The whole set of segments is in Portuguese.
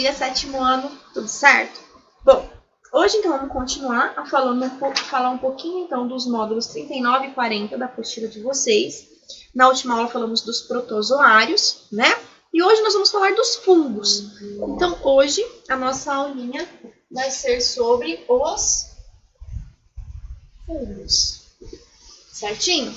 dia, 7º ano, tudo certo? Bom, hoje então vamos continuar a falar um pouquinho então dos módulos 39 e 40 da apostila de vocês. Na última aula falamos dos protozoários, né? E hoje nós vamos falar dos fungos. Então hoje a nossa aulinha vai ser sobre os fungos, certinho?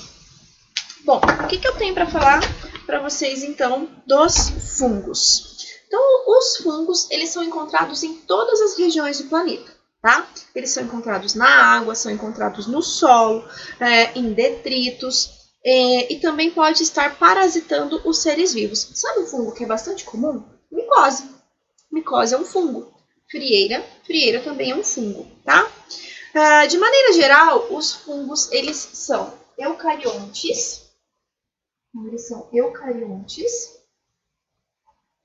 Bom, o que eu tenho para falar para vocês então dos fungos? Então, os fungos, eles são encontrados em todas as regiões do planeta, tá? Eles são encontrados na água, são encontrados no solo, em detritos, e também pode estar parasitando os seres vivos. Sabe um fungo que é bastante comum? Micose. Micose é um fungo. Frieira também é um fungo, tá? De maneira geral, os fungos, eles são eucariontes.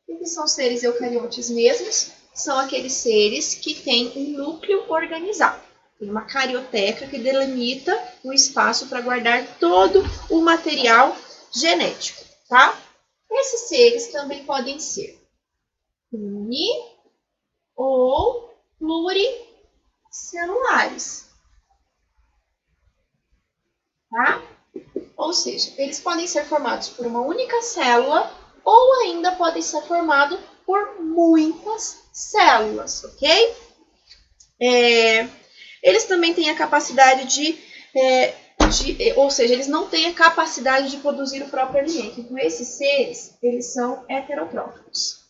O que são seres eucariontes mesmos? São aqueles seres que têm um núcleo organizado. Tem uma carioteca que delimita o espaço para guardar todo o material genético, tá? Esses seres também podem ser uni ou pluricelulares, tá? Ou seja, eles podem ser formados por uma única célula ou ainda podem ser formados por muitas células, ok? Eles também têm a capacidade ou seja, eles não têm a capacidade de produzir o próprio alimento. Então, esses seres, eles são heterotróficos.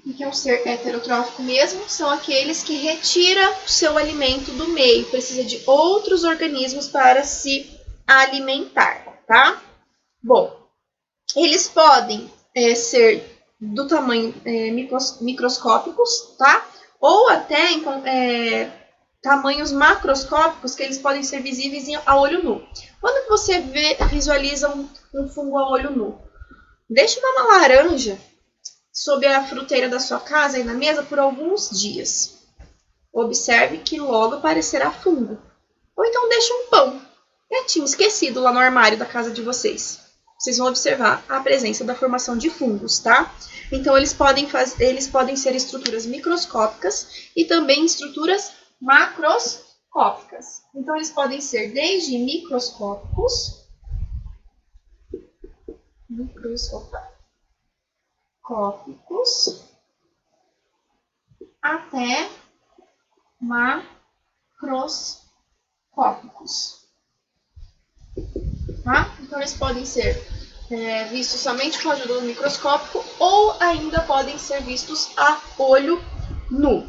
O que é um ser heterotrófico mesmo? São aqueles que retiram o seu alimento do meio, precisa de outros organismos para se alimentar, tá? Bom, eles podem ser do tamanho microscópicos, tá? Ou até em tamanhos macroscópicos que eles podem ser visíveis a olho nu. Quando que você visualiza um fungo a olho nu? Deixe uma laranja sob a fruteira da sua casa e na mesa por alguns dias. Observe que logo aparecerá fungo. Ou então deixe um pão quietinho, esquecido lá no armário da casa de vocês. Vocês vão observar a presença da formação de fungos, tá? Então, eles podem ser estruturas microscópicas e também estruturas macroscópicas. Então, eles podem ser desde microscópicos até macroscópicos. Tá? Então, eles podem ser vistos somente com a ajuda do microscópio ou ainda podem ser vistos a olho nu.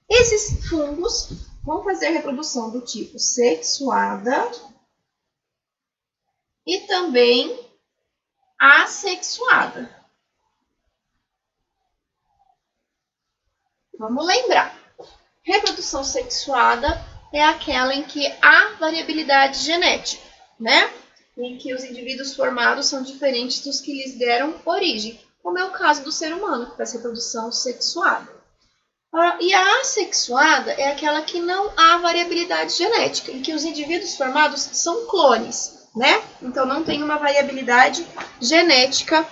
Esses fungos vão fazer reprodução do tipo sexuada e também assexuada. Vamos lembrar. Reprodução sexuada é aquela em que há variabilidade genética, né? Em que os indivíduos formados são diferentes dos que lhes deram origem, como é o caso do ser humano, que faz reprodução sexuada. E a assexuada é aquela que não há variabilidade genética, em que os indivíduos formados são clones, né? Então não tem uma variabilidade genética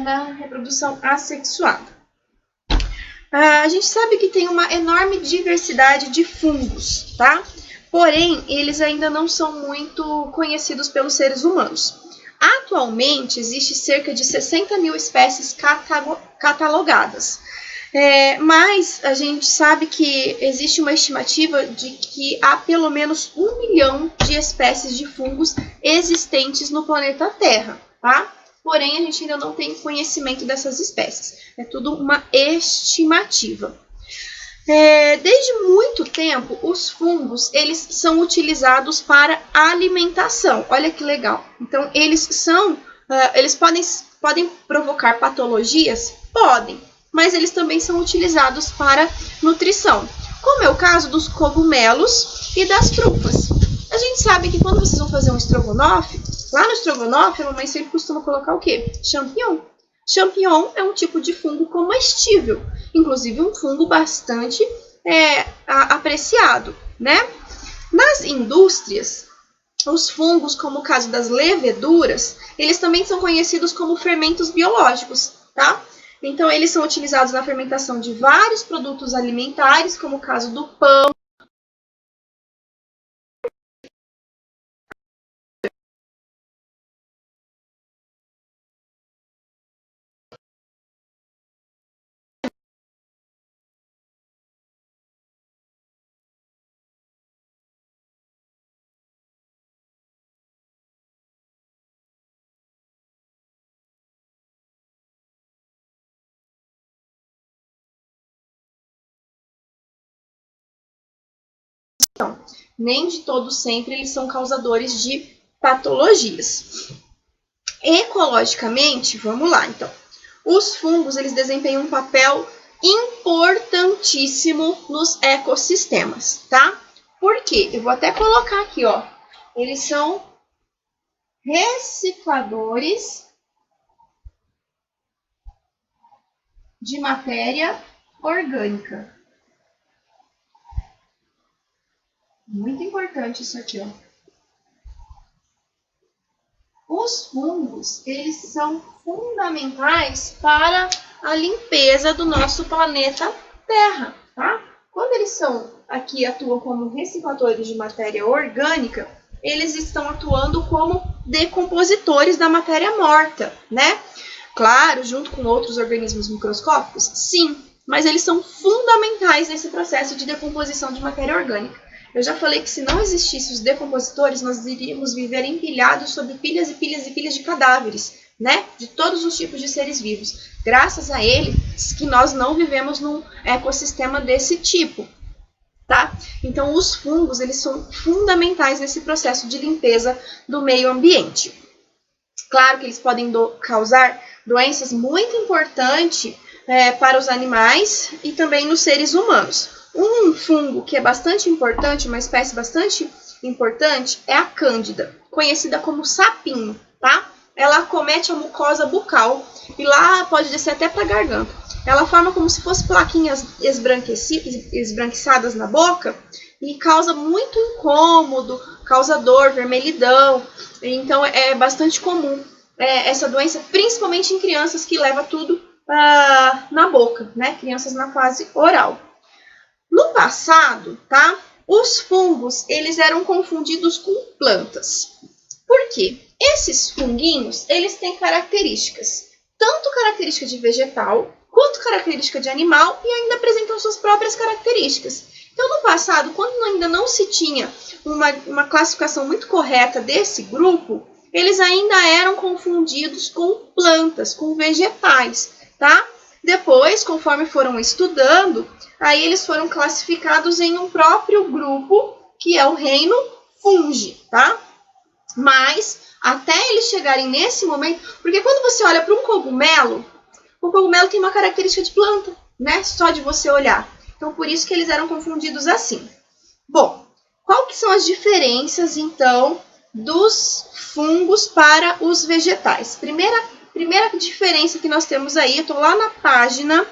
na reprodução assexuada. A gente sabe que tem uma enorme diversidade de fungos, tá? Porém, eles ainda não são muito conhecidos pelos seres humanos. Atualmente, existe cerca de 60 mil espécies catalogadas. Mas a gente sabe que existe uma estimativa de que há pelo menos 1 milhão de espécies de fungos existentes no planeta Terra, tá? Porém, a gente ainda não tem conhecimento dessas espécies. É tudo uma estimativa. Desde muito tempo, os fungos eles são utilizados para alimentação. Olha que legal. Então, eles podem provocar patologias? Podem, mas eles também são utilizados para nutrição, como é o caso dos cogumelos e das trufas. A gente sabe que quando vocês vão fazer um estrogonofe, lá no estrogonofe, a mamãe sempre costuma colocar o quê? Champignon. Champignon é um tipo de fungo comestível, inclusive um fungo bastante apreciado, né? Nas indústrias, os fungos, como o caso das leveduras, eles também são conhecidos como fermentos biológicos, tá? Então, eles são utilizados na fermentação de vários produtos alimentares, como o caso do pão. Nem de todos sempre eles são causadores de patologias. Ecologicamente, vamos lá, então. Os fungos, eles desempenham um papel importantíssimo nos ecossistemas, tá? Por quê? Eu vou até colocar aqui, ó. Eles são recicladores de matéria orgânica. Muito importante isso aqui, ó. Os fungos, eles são fundamentais para a limpeza do nosso planeta Terra, tá? Quando eles atuam como recicladores de matéria orgânica, eles estão atuando como decompositores da matéria morta, né? Claro, junto com outros organismos microscópicos, sim, mas eles são fundamentais nesse processo de decomposição de matéria orgânica. Eu já falei que se não existissem os decompositores, nós iríamos viver empilhados sobre pilhas e pilhas e pilhas de cadáveres, né? De todos os tipos de seres vivos. Graças a eles que nós não vivemos num ecossistema desse tipo, tá? Então, os fungos, eles são fundamentais nesse processo de limpeza do meio ambiente. Claro que eles podem causar doenças muito importantes para os animais e também nos seres humanos. Um fungo que é bastante importante, uma espécie bastante importante, é a cândida, conhecida como sapinho, tá? Ela acomete a mucosa bucal e lá pode descer até para a garganta. Ela forma como se fossem plaquinhas esbranquiçadas na boca e causa muito incômodo, causa dor, vermelhidão. Então é bastante comum essa doença, principalmente em crianças que leva tudo na boca, né? Crianças na fase oral. No passado, tá? Os fungos, eles eram confundidos com plantas. Por quê? Esses funguinhos, eles têm características, tanto característica de vegetal, quanto característica de animal, e ainda apresentam suas próprias características. Então, no passado, quando ainda não se tinha uma classificação muito correta desse grupo, eles ainda eram confundidos com plantas, com vegetais, tá? Depois, conforme foram estudando, aí eles foram classificados em um próprio grupo, que é o reino fungi, tá? Mas, até eles chegarem nesse momento, porque quando você olha para um cogumelo, o cogumelo tem uma característica de planta, né? Só de você olhar. Então, por isso que eles eram confundidos assim. Bom, qual que são as diferenças, então, dos fungos para os vegetais? Primeira diferença que nós temos aí, eu estou lá na página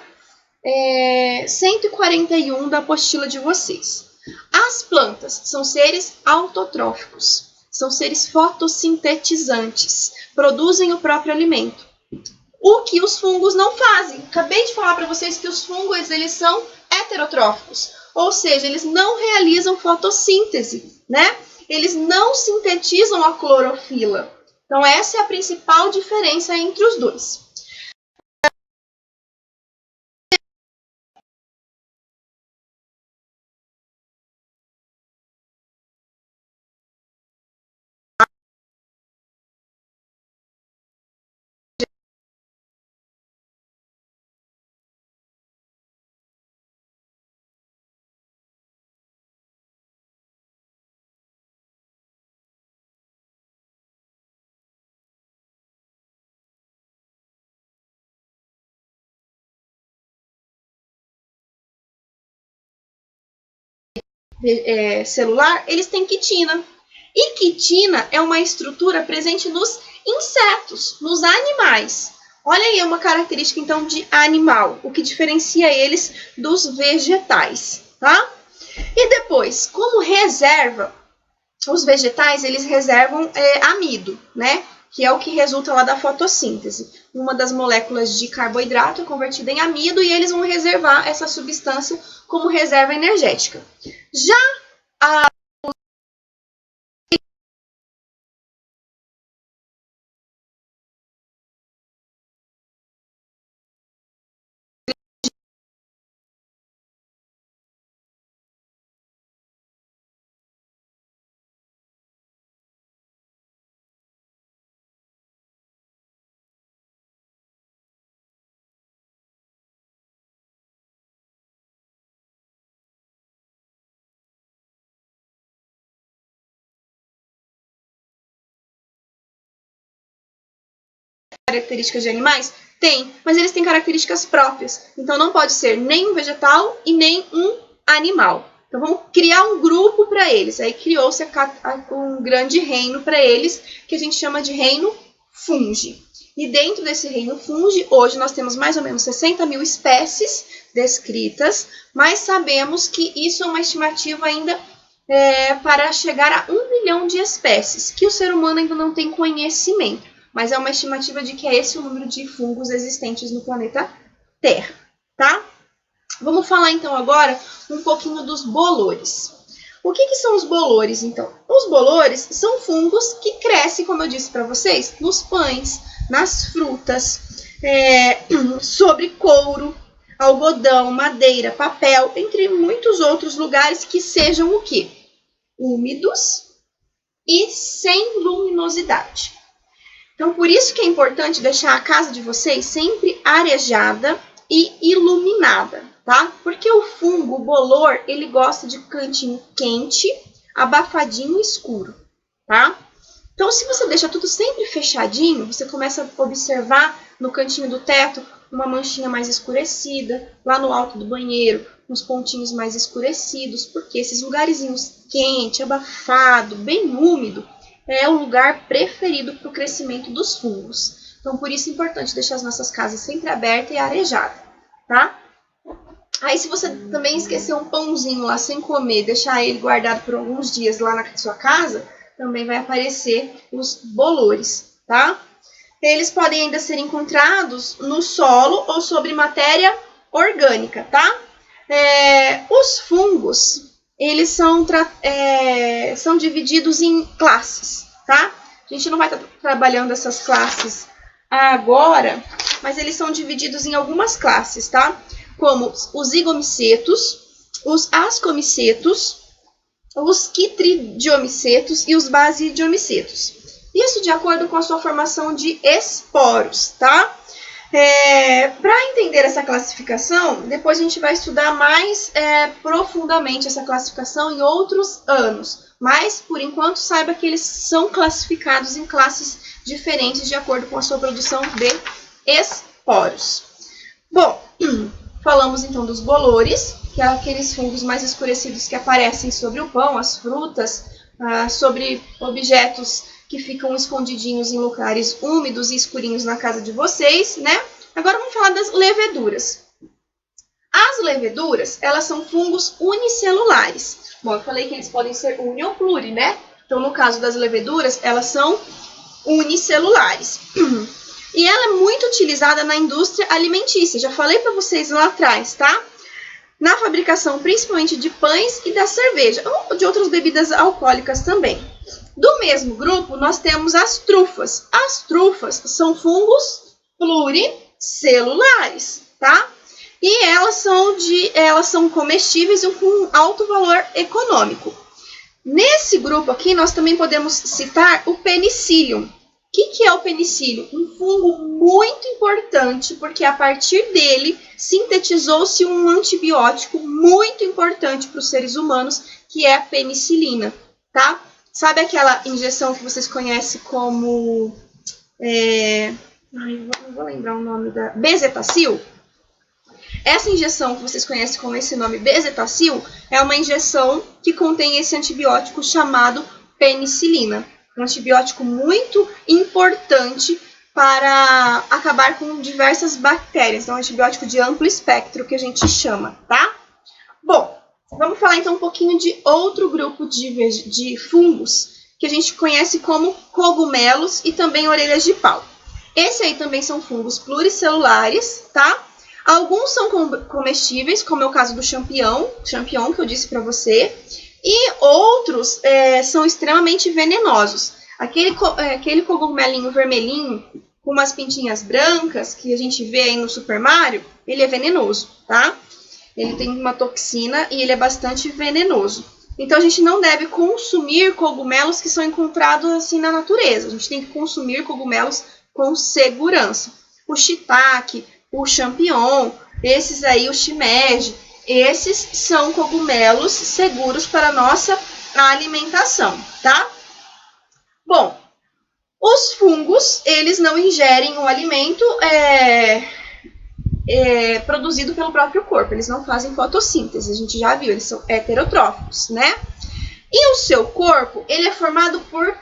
141 da apostila de vocês. As plantas são seres autotróficos, são seres fotossintetizantes, produzem o próprio alimento. O que os fungos não fazem. Acabei de falar para vocês que os fungos, eles são heterotróficos, ou seja, eles não realizam fotossíntese, né? Eles não sintetizam a clorofila. Então, essa é a principal diferença entre os dois. Celular, eles têm quitina. E quitina é uma estrutura presente nos insetos, nos animais. Olha aí uma característica, então, de animal, o que diferencia eles dos vegetais, tá? E depois, como reserva, os vegetais, eles reservam amido, né? Que é o que resulta lá da fotossíntese. Uma das moléculas de carboidrato é convertida em amido e eles vão reservar essa substância como reserva energética. Já a características de animais? Tem, mas eles têm características próprias. Então não pode ser nem um vegetal e nem um animal. Então vamos criar um grupo para eles. Aí criou-se um grande reino para eles, que a gente chama de reino fungi. E dentro desse reino fungi, hoje nós temos mais ou menos 60 mil espécies descritas, mas sabemos que isso é uma estimativa ainda para chegar a 1 milhão de espécies, que o ser humano ainda não tem conhecimento. Mas é uma estimativa de que é esse o número de fungos existentes no planeta Terra, tá? Vamos falar então agora um pouquinho dos bolores. O que são os bolores, então? Os bolores são fungos que crescem, como eu disse para vocês, nos pães, nas frutas, sobre couro, algodão, madeira, papel, entre muitos outros lugares que sejam o quê? Úmidos e sem luminosidade. Então, por isso que é importante deixar a casa de vocês sempre arejada e iluminada, tá? Porque o fungo, o bolor, ele gosta de cantinho quente, abafadinho e escuro, tá? Então, se você deixa tudo sempre fechadinho, você começa a observar no cantinho do teto uma manchinha mais escurecida, lá no alto do banheiro, uns pontinhos mais escurecidos, porque esses lugarzinhos quente, abafado, bem úmido, é o lugar preferido para o crescimento dos fungos. Então, por isso é importante deixar as nossas casas sempre abertas e arejadas, tá? Aí, se você também esquecer um pãozinho lá sem comer, deixar ele guardado por alguns dias lá na sua casa, também vai aparecer os bolores, tá? Eles podem ainda ser encontrados no solo ou sobre matéria orgânica, tá? Os fungos, eles são divididos em classes, tá? A gente não vai estar trabalhando essas classes agora, mas eles são divididos em algumas classes, tá? Como os zigomicetos, os ascomicetos, os quitridiomicetos e os basidiomicetos. Isso de acordo com a sua formação de esporos, tá? Para entender essa classificação, depois a gente vai estudar mais profundamente essa classificação em outros anos. Mas, por enquanto, saiba que eles são classificados em classes diferentes de acordo com a sua produção de esporos. Bom, falamos então dos bolores, que é aqueles fungos mais escurecidos que aparecem sobre o pão, as frutas, sobre objetos que ficam escondidinhos em lugares úmidos e escurinhos na casa de vocês, né? Agora vamos falar das leveduras. As leveduras, elas são fungos unicelulares. Bom, eu falei que eles podem ser uni ou pluri, né? Então, no caso das leveduras, elas são unicelulares. E ela é muito utilizada na indústria alimentícia. Já falei para vocês lá atrás, tá? Na fabricação, principalmente de pães e da cerveja, ou de outras bebidas alcoólicas também. Do mesmo grupo, nós temos as trufas. As trufas são fungos pluricelulares, tá? E elas são comestíveis e com alto valor econômico. Nesse grupo aqui, nós também podemos citar o penicillium. O que é o penicillium? Um fungo muito importante, porque a partir dele sintetizou-se um antibiótico muito importante para os seres humanos, que é a penicilina, tá? Sabe aquela injeção que vocês conhecem como... não vou lembrar o nome da... Bezetacil? Essa injeção que vocês conhecem com esse nome Bezetacil é uma injeção que contém esse antibiótico chamado penicilina. Um antibiótico muito importante para acabar com diversas bactérias. Então, é um antibiótico de amplo espectro que a gente chama, tá? Bom, Vamos falar então um pouquinho de outro grupo de fungos que a gente conhece como cogumelos e também orelhas de pau. Esse aí também são fungos pluricelulares, tá? Alguns são comestíveis, como é o caso do champignon que eu disse para você, e outros são extremamente venenosos. Aquele cogumelinho vermelhinho com umas pintinhas brancas que a gente vê aí no Super Mario, ele é venenoso, tá? Ele tem uma toxina e ele é bastante venenoso. Então a gente não deve consumir cogumelos que são encontrados assim na natureza. A gente tem que consumir cogumelos com segurança. O shiitake, o champignon, esses aí, o shimeji, esses são cogumelos seguros para a nossa alimentação, tá? Bom, os fungos, eles não ingerem o alimento produzido pelo próprio corpo. Eles não fazem fotossíntese, a gente já viu, eles são heterotróficos, né? E o seu corpo, ele é formado por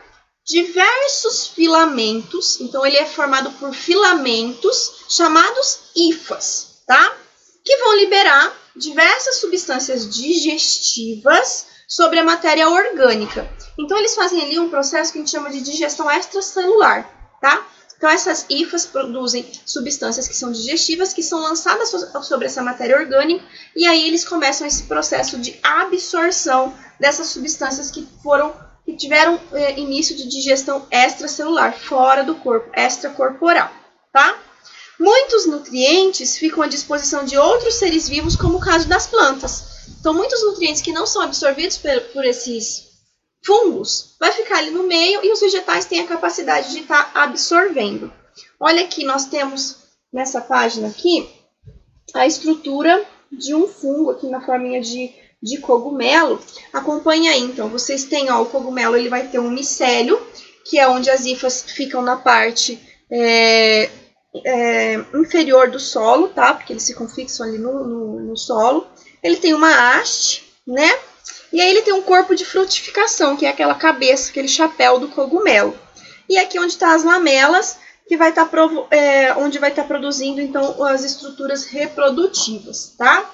diversos filamentos. Então, ele é formado por filamentos chamados hifas, tá? Que vão liberar diversas substâncias digestivas sobre a matéria orgânica. Então, eles fazem ali um processo que a gente chama de digestão extracelular, tá? Então, essas hifas produzem substâncias que são digestivas, que são lançadas sobre essa matéria orgânica, e aí eles começam esse processo de absorção dessas substâncias que tiveram início de digestão extracelular, fora do corpo, extracorporal, tá? Muitos nutrientes ficam à disposição de outros seres vivos, como o caso das plantas. Então, muitos nutrientes que não são absorvidos por esses fungos, vai ficar ali no meio e os vegetais têm a capacidade de estar absorvendo. Olha aqui, nós temos nessa página aqui a estrutura de um fungo aqui na forminha de cogumelo. Acompanha aí, então, vocês têm, ó, o cogumelo, ele vai ter um micélio, que é onde as hifas ficam na parte inferior do solo, tá? Porque eles ficam fixos ali no solo. Ele tem uma haste, né? E aí ele tem um corpo de frutificação, que é aquela cabeça, aquele chapéu do cogumelo. E aqui onde estão as lamelas, que vai estar onde vai estar produzindo então as estruturas reprodutivas, tá?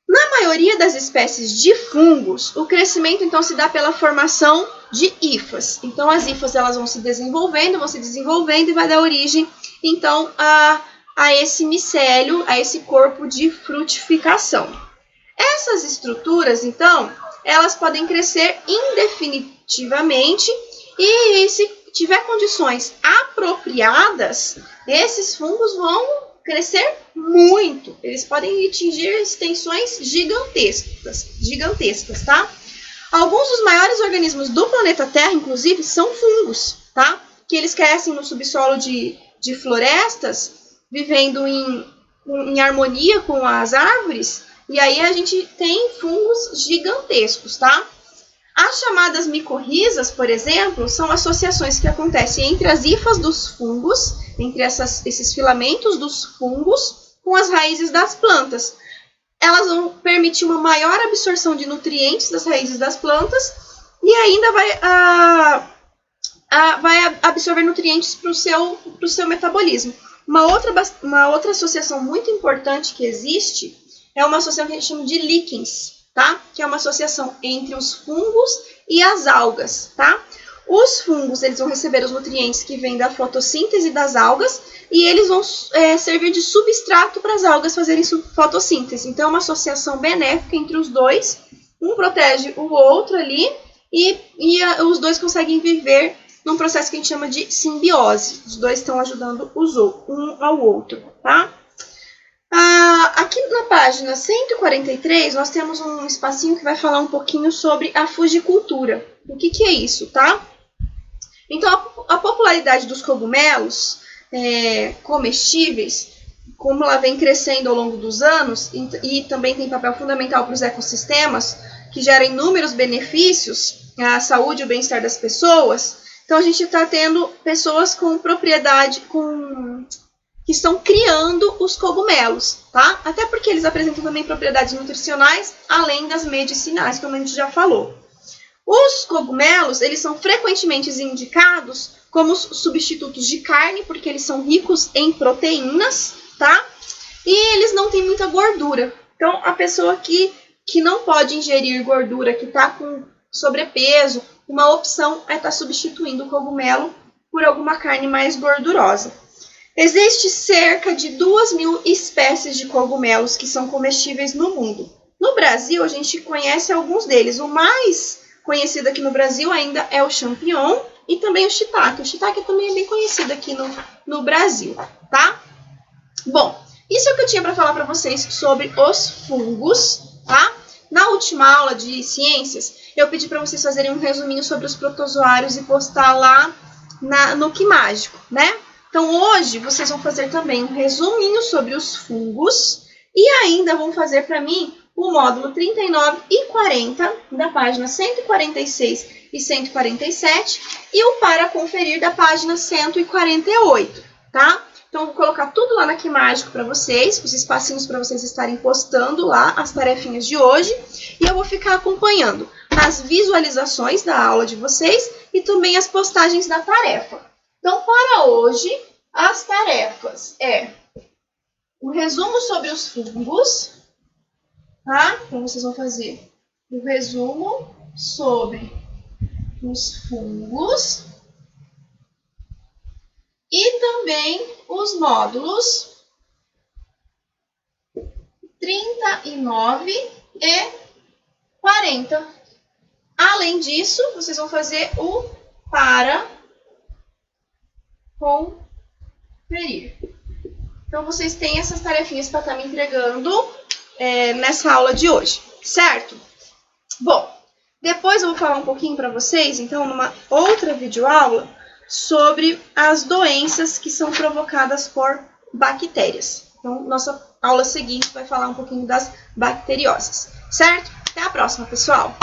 Na maioria das espécies de fungos, o crescimento então se dá pela formação de hifas. Então as hifas elas vão se desenvolvendo e vai dar origem então a esse micélio, a esse corpo de frutificação. Essas estruturas, então, elas podem crescer indefinitivamente e se tiver condições apropriadas, esses fungos vão crescer muito. Eles podem atingir extensões gigantescas, tá? Alguns dos maiores organismos do planeta Terra, inclusive, são fungos, tá? Que eles crescem no subsolo de florestas, vivendo em harmonia com as árvores. E aí a gente tem fungos gigantescos, tá? As chamadas micorrizas, por exemplo, são associações que acontecem entre as hifas dos fungos, entre esses filamentos dos fungos, com as raízes das plantas. Elas vão permitir uma maior absorção de nutrientes das raízes das plantas e ainda vai absorver nutrientes para o seu metabolismo. Uma outra associação muito importante que existe é uma associação que a gente chama de líquens, tá? Que é uma associação entre os fungos e as algas, tá? Os fungos, eles vão receber os nutrientes que vêm da fotossíntese das algas e eles vão servir de substrato para as algas fazerem fotossíntese. Então, é uma associação benéfica entre os dois. Um protege o outro ali e os dois conseguem viver num processo que a gente chama de simbiose. Os dois estão ajudando um ao outro, tá? Aqui na página 143, nós temos um espacinho que vai falar um pouquinho sobre a fugicultura. O que é isso, tá? Então, a popularidade dos cogumelos comestíveis, como ela vem crescendo ao longo dos anos, e também tem papel fundamental para os ecossistemas, que geram inúmeros benefícios à saúde e ao bem-estar das pessoas. Então, a gente está tendo pessoas com propriedade, que estão criando os cogumelos, tá? Até porque eles apresentam também propriedades nutricionais, além das medicinais, como a gente já falou. Os cogumelos, eles são frequentemente indicados como substitutos de carne, porque eles são ricos em proteínas, tá? E eles não têm muita gordura. Então, a pessoa que que não pode ingerir gordura, que está com sobrepeso, uma opção é estar substituindo o cogumelo por alguma carne mais gordurosa. Existe cerca de 2.000 espécies de cogumelos que são comestíveis no mundo. No Brasil, a gente conhece alguns deles. O mais conhecido aqui no Brasil ainda é o champignon e também o shiitake. O shiitake também é bem conhecido aqui no Brasil, tá? Bom, isso é o que eu tinha para falar para vocês sobre os fungos, tá? Na última aula de ciências, eu pedi para vocês fazerem um resuminho sobre os protozoários e postar lá no Que Mágico, né? Então, hoje, vocês vão fazer também um resuminho sobre os fungos e ainda vão fazer para mim o módulo 39 e 40, da página 146 e 147, e o para conferir da página 148, tá? Então, eu vou colocar tudo lá na Que Mágico para vocês, os espacinhos para vocês estarem postando lá as tarefinhas de hoje, e eu vou ficar acompanhando as visualizações da aula de vocês e também as postagens da tarefa. Então, para hoje, as tarefas o resumo sobre os fungos, tá? Então, vocês vão fazer o resumo sobre os fungos e também os módulos 39 e 40. Além disso, vocês vão fazer o para conferir. Então, vocês têm essas tarefinhas para estar me entregando nessa aula de hoje, certo? Bom, depois eu vou falar um pouquinho para vocês, então, numa outra videoaula, sobre as doenças que são provocadas por bactérias. Então, nossa aula seguinte vai falar um pouquinho das bacterioses, certo? Até a próxima, pessoal!